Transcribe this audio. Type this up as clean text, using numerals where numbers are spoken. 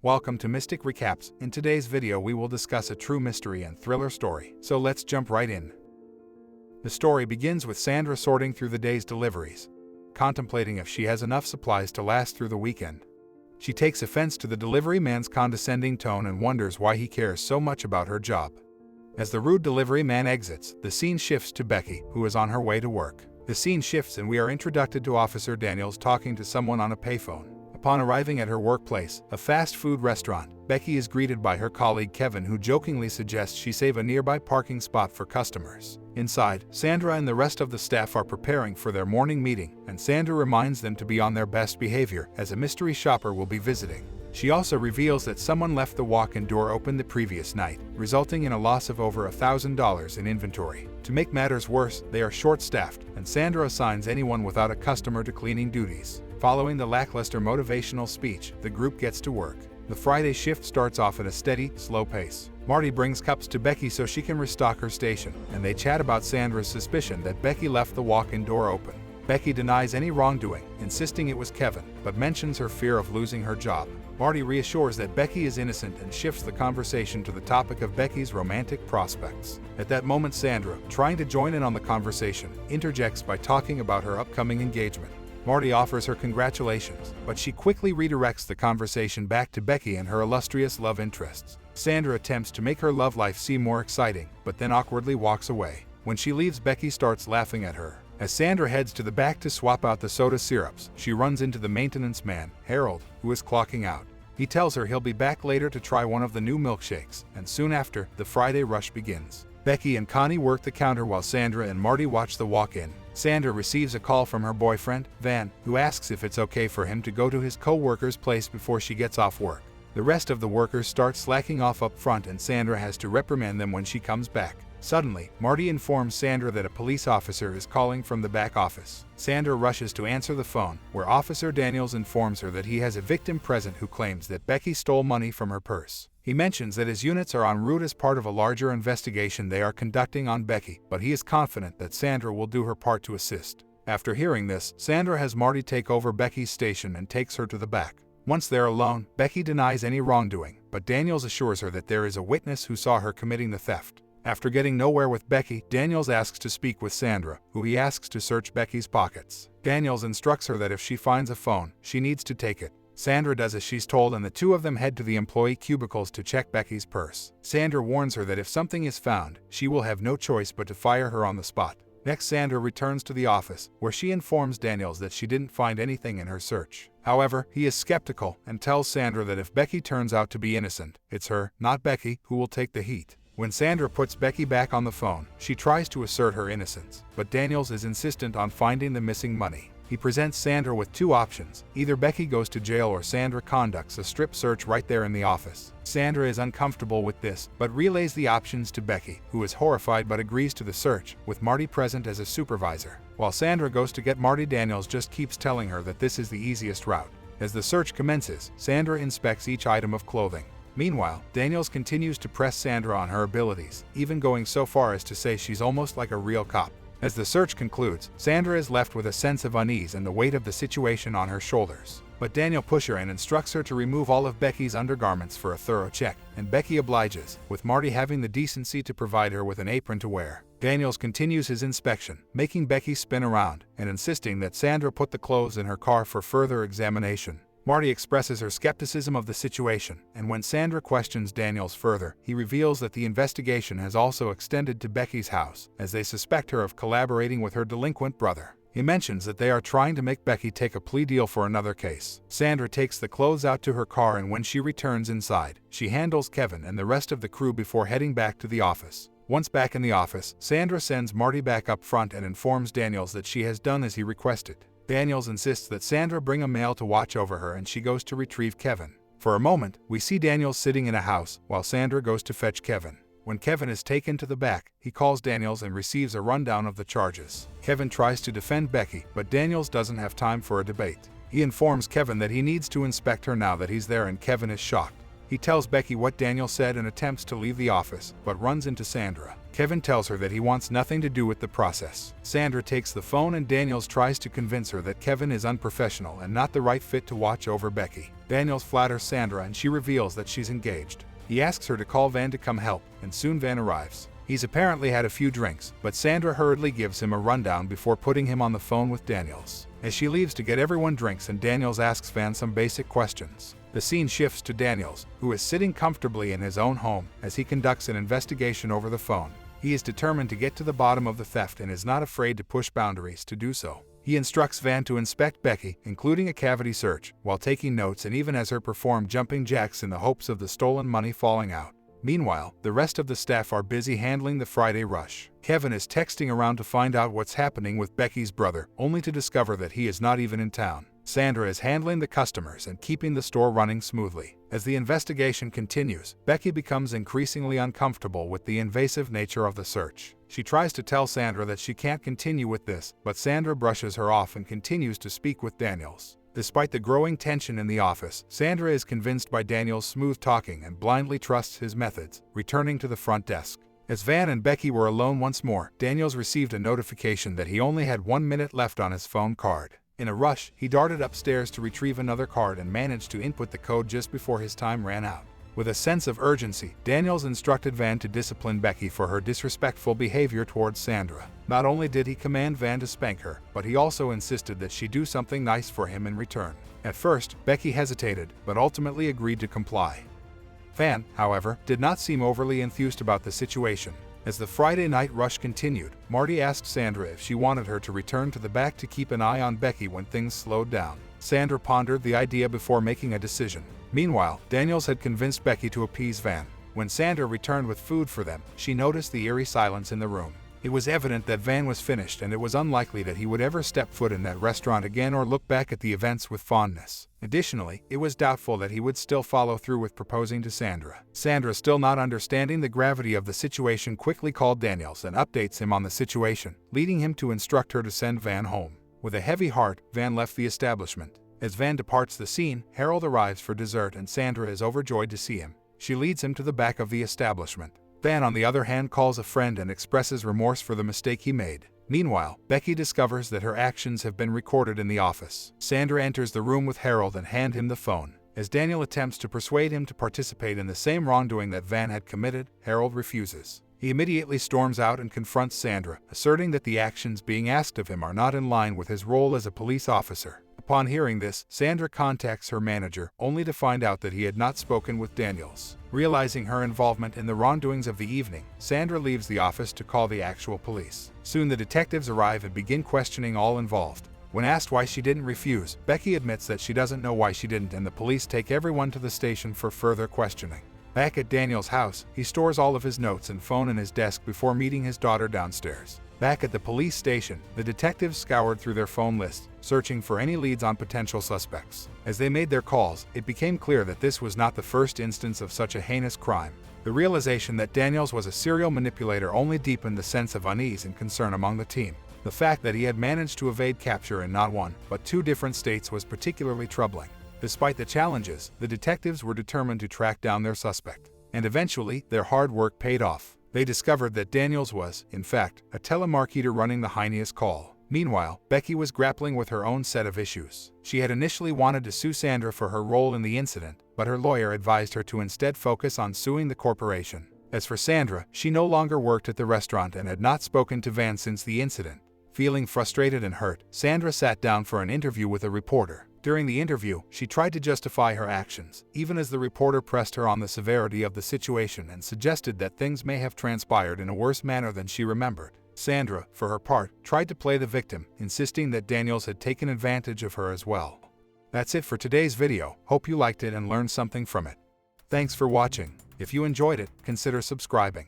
Welcome to Mystic Recaps. In today's video we will discuss a true mystery and thriller story, so let's jump right in. The story begins with Sandra sorting through the day's deliveries, contemplating if she has enough supplies to last through the weekend. She takes offense to the delivery man's condescending tone and wonders why he cares so much about her job. As the rude delivery man exits, the scene shifts to Becky, who is on her way to work. The scene shifts and we are introduced to Officer Daniels talking to someone on a payphone. Upon arriving at her workplace, a fast food restaurant, Becky is greeted by her colleague Kevin, who jokingly suggests she save a nearby parking spot for customers. Inside, Sandra and the rest of the staff are preparing for their morning meeting, and Sandra reminds them to be on their best behavior as a mystery shopper will be visiting. She also reveals that someone left the walk-in door open the previous night, resulting in a loss of over $1,000 in inventory. To make matters worse, they are short-staffed, and Sandra assigns anyone without a customer to cleaning duties. Following the lackluster motivational speech, the group gets to work. The Friday shift starts off at a steady, slow pace. Marty brings cups to Becky so she can restock her station, and they chat about Sandra's suspicion that Becky left the walk-in door open. Becky denies any wrongdoing, insisting it was Kevin, but mentions her fear of losing her job. Marty reassures that Becky is innocent and shifts the conversation to the topic of Becky's romantic prospects. At that moment, Sandra, trying to join in on the conversation, interjects by talking about her upcoming engagement. Marty offers her congratulations, but she quickly redirects the conversation back to Becky and her illustrious love interests. Sandra attempts to make her love life seem more exciting, but then awkwardly walks away. When she leaves, Becky starts laughing at her. As Sandra heads to the back to swap out the soda syrups, she runs into the maintenance man, Harold, who is clocking out. He tells her he'll be back later to try one of the new milkshakes, and soon after, the Friday rush begins. Becky and Connie work the counter while Sandra and Marty watch the walk-in. Sandra receives a call from her boyfriend, Van, who asks if it's okay for him to go to his co-worker's place before she gets off work. The rest of the workers start slacking off up front and Sandra has to reprimand them when she comes back. Suddenly, Marty informs Sandra that a police officer is calling from the back office. Sandra rushes to answer the phone, where Officer Daniels informs her that he has a victim present who claims that Becky stole money from her purse. He mentions that his units are en route as part of a larger investigation they are conducting on Becky, but he is confident that Sandra will do her part to assist. After hearing this, Sandra has Marty take over Becky's station and takes her to the back. Once they're alone, Becky denies any wrongdoing, but Daniels assures her that there is a witness who saw her committing the theft. After getting nowhere with Becky, Daniels asks to speak with Sandra, who he asks to search Becky's pockets. Daniels instructs her that if she finds a phone, she needs to take it. Sandra does as she's told and the two of them head to the employee cubicles to check Becky's purse. Sandra warns her that if something is found, she will have no choice but to fire her on the spot. Next, Sandra returns to the office, where she informs Daniels that she didn't find anything in her search. However, he is skeptical and tells Sandra that if Becky turns out to be innocent, it's her, not Becky, who will take the heat. When Sandra puts Becky back on the phone, she tries to assert her innocence, but Daniels is insistent on finding the missing money. He presents Sandra with two options: either Becky goes to jail or Sandra conducts a strip search right there in the office. Sandra is uncomfortable with this, but relays the options to Becky, who is horrified but agrees to the search, with Marty present as a supervisor. While Sandra goes to get Marty, Daniels just keeps telling her that this is the easiest route. As the search commences, Sandra inspects each item of clothing. Meanwhile, Daniels continues to press Sandra on her abilities, even going so far as to say she's almost like a real cop. As the search concludes, Sandra is left with a sense of unease and the weight of the situation on her shoulders. But Daniel pushes her and instructs her to remove all of Becky's undergarments for a thorough check, and Becky obliges, with Marty having the decency to provide her with an apron to wear. Daniels continues his inspection, making Becky spin around, and insisting that Sandra put the clothes in her car for further examination. Marty expresses her skepticism of the situation, and when Sandra questions Daniels further, he reveals that the investigation has also extended to Becky's house, as they suspect her of collaborating with her delinquent brother. He mentions that they are trying to make Becky take a plea deal for another case. Sandra takes the clothes out to her car, and when she returns inside, she handles Kevin and the rest of the crew before heading back to the office. Once back in the office, Sandra sends Marty back up front and informs Daniels that she has done as he requested. Daniels insists that Sandra bring a male to watch over her, and she goes to retrieve Kevin. For a moment, we see Daniels sitting in a house while Sandra goes to fetch Kevin. When Kevin is taken to the back, he calls Daniels and receives a rundown of the charges. Kevin tries to defend Becky, but Daniels doesn't have time for a debate. He informs Kevin that he needs to inspect her now that he's there, and Kevin is shocked. He tells Becky what Daniel said and attempts to leave the office, but runs into Sandra. Kevin tells her that he wants nothing to do with the process. Sandra takes the phone and Daniels tries to convince her that Kevin is unprofessional and not the right fit to watch over Becky. Daniels flatters Sandra and she reveals that she's engaged. He asks her to call Van to come help, and soon Van arrives. He's apparently had a few drinks, but Sandra hurriedly gives him a rundown before putting him on the phone with Daniels. As she leaves to get everyone drinks and Daniels asks Van some basic questions, the scene shifts to Daniels, who is sitting comfortably in his own home as he conducts an investigation over the phone. He is determined to get to the bottom of the theft and is not afraid to push boundaries to do so. He instructs Van to inspect Becky, including a cavity search, while taking notes and even has her perform jumping jacks in the hopes of the stolen money falling out. Meanwhile, the rest of the staff are busy handling the Friday rush. Kevin is texting around to find out what's happening with Becky's brother, only to discover that he is not even in town. Sandra is handling the customers and keeping the store running smoothly. As the investigation continues, Becky becomes increasingly uncomfortable with the invasive nature of the search. She tries to tell Sandra that she can't continue with this, but Sandra brushes her off and continues to speak with Daniels. Despite the growing tension in the office, Sandra is convinced by Daniel's smooth talking and blindly trusts his methods, returning to the front desk. As Van and Becky were alone once more, Daniels received a notification that he only had 1 minute left on his phone card. In a rush, he darted upstairs to retrieve another card and managed to input the code just before his time ran out. With a sense of urgency, Daniels instructed Van to discipline Becky for her disrespectful behavior towards Sandra. Not only did he command Van to spank her, but he also insisted that she do something nice for him in return. At first, Becky hesitated, but ultimately agreed to comply. Van, however, did not seem overly enthused about the situation. As the Friday night rush continued, Marty asked Sandra if she wanted her to return to the back to keep an eye on Becky when things slowed down. Sandra pondered the idea before making a decision. Meanwhile, Daniels had convinced Becky to appease Van. When Sandra returned with food for them, she noticed the eerie silence in the room. It was evident that Van was finished and it was unlikely that he would ever step foot in that restaurant again or look back at the events with fondness. Additionally, it was doubtful that he would still follow through with proposing to Sandra. Sandra, still not understanding the gravity of the situation, quickly called Daniels and updates him on the situation, leading him to instruct her to send Van home. With a heavy heart, Van left the establishment. As Van departs the scene, Harold arrives for dessert and Sandra is overjoyed to see him. She leads him to the back of the establishment. Van, on the other hand, calls a friend and expresses remorse for the mistake he made. Meanwhile, Becky discovers that her actions have been recorded in the office. Sandra enters the room with Harold and hands him the phone. As Daniel attempts to persuade him to participate in the same wrongdoing that Van had committed, Harold refuses. He immediately storms out and confronts Sandra, asserting that the actions being asked of him are not in line with his role as a police officer. Upon hearing this, Sandra contacts her manager, only to find out that he had not spoken with Daniels. Realizing her involvement in the wrongdoings of the evening, Sandra leaves the office to call the actual police. Soon the detectives arrive and begin questioning all involved. When asked why she didn't refuse, Becky admits that she doesn't know why she didn't, and the police take everyone to the station for further questioning. Back at Daniel's house, he stores all of his notes and phone in his desk before meeting his daughter downstairs. Back at the police station, the detectives scoured through their phone lists, searching for any leads on potential suspects. As they made their calls, it became clear that this was not the first instance of such a heinous crime. The realization that Daniels was a serial manipulator only deepened the sense of unease and concern among the team. The fact that he had managed to evade capture in not one, but 2 different states was particularly troubling. Despite the challenges, the detectives were determined to track down their suspect. And eventually, their hard work paid off. They discovered that Daniels was, in fact, a telemarketer running the heinous call. Meanwhile, Becky was grappling with her own set of issues. She had initially wanted to sue Sandra for her role in the incident, but her lawyer advised her to instead focus on suing the corporation. As for Sandra, she no longer worked at the restaurant and had not spoken to Van since the incident. Feeling frustrated and hurt, Sandra sat down for an interview with a reporter. During the interview, she tried to justify her actions, even as the reporter pressed her on the severity of the situation and suggested that things may have transpired in a worse manner than she remembered. Sandra, for her part, tried to play the victim, insisting that Daniels had taken advantage of her as well. That's it for today's video. Hope you liked it and learned something from it. Thanks for watching. If you enjoyed it, consider subscribing.